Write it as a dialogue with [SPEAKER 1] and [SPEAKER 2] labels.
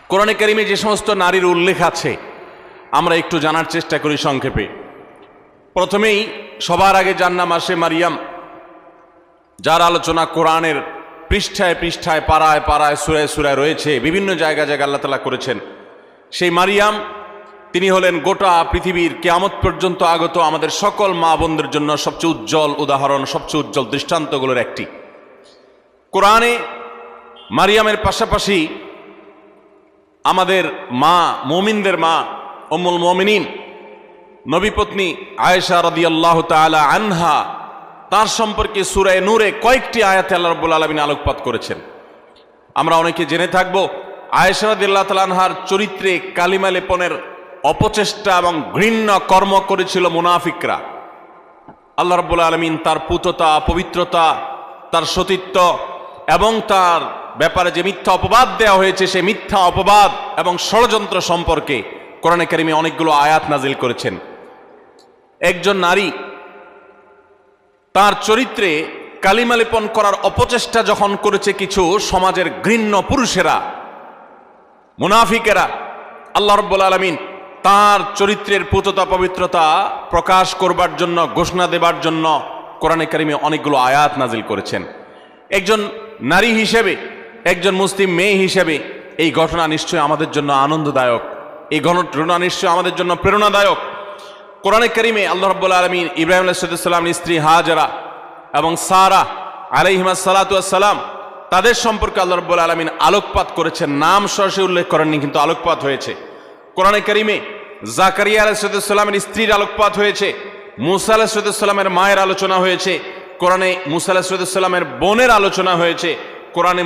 [SPEAKER 1] কোরআনে কারিমে যে সমস্ত নারীর উল্লেখ আছে আমরা একটু জানার চেষ্টা করি সংক্ষেপে। প্রথমেই সবার আগে যার নাম আসে মারিয়াম, যার আলোচনা কোরআনের পৃষ্ঠায় পৃষ্ঠায় পাড়ায় পাড়ায় সুরায় সুরায় রয়েছে, বিভিন্ন জায়গায় জায়গায় আল্লাহ তাআলা করেছেন। সেই মারিয়াম তিনি হলেন গোটা পৃথিবীর কিয়ামত পর্যন্ত আগত আমাদের সকল মা বোনদের জন্য সবচেয়ে উজ্জ্বল উদাহরণ, সবচেয়ে উজ্জ্বল দৃষ্টান্তগুলোর একটি। কোরআনে মারিয়ামের পাশাপাশি আমাদের মা, মুমিনদের মা উম্মুল মুমিনিন নবীপত্নী আয়েশা রাদিয়াল্লাহু তাআলা আনহা, তার সম্পর্কে সূরা নূরে কয়েকটি আয়াতে আল্লাহ রাব্বুল আলামিন আলোকপাত করেছেন। আমরা অনেকে জেনে থাকব আয়েশা রাদিয়াল্লাহু তাআলা আনহার চরিত্রে কালিমা লেপনের অপচেষ্টা এবং ঘৃণ্য কর্ম করেছিল মুনাফিকরা। আল্লাহ রাব্বুল আলামিন তার পুততা, পবিত্রতা, তার সতীত্ব এবং তার ব্যাপারে যে মিথ্যা অপবাদ দেওয়া হয়েছে সেই মিথ্যা অপবাদ এবং ষড়যন্ত্র সম্পর্কে কোরআনে কারিমে অনেকগুলো আয়াত নাজিল করেছেন। একজন নারী তার চরিত্রে কালিমা লেপন করার অপচেষ্টা যখন করেছে কিছু সমাজের ঘৃণ্য পুরুষেরা, মুনাফিকেরা, আল্লাহ রাব্বুল আলামিন তার চরিত্রের পুততা পবিত্রতা প্রকাশ করবার জন্য, ঘোষণা দেবার জন্য কোরআনে কারিমে অনেকগুলো আয়াত নাজিল করেছেন। একজন নারী হিসেবে, একজন মুসলিম মেয়ে হিসেবে এই ঘটনা নিশ্চয়ই আমাদের জন্য আনন্দদায়ক, এই ঘটনা নিশ্চয়ই আমাদের জন্য প্রেরণাদায়ক। কোরআনে কারিমে আল্লাহ রাব্বুল আলামিন ইব্রাহিম আলাইহিস সালামের স্ত্রী হাজেরা এবং সারা আলাইহিমাস সালাতু ওয়াস সালাম, তাদের সম্পর্কে আল্লাহ রাব্বুল আলামিন আলোকপাত করেছেন। নাম সরাসরি উল্লেখ করেননি, কিন্তু আলোকপাত হয়েছে। কোরআনে কারিমে জাকারিয়া আলাইহিস সালামের স্ত্রীর আলোকপাত হয়েছে, মুসা আলাইহিস সালামের মায়ের আলোচনা হয়েছে, কোরআনে মুসা আলাইহিস সালামের বোনের আলোচনা হয়েছে, কোরআনে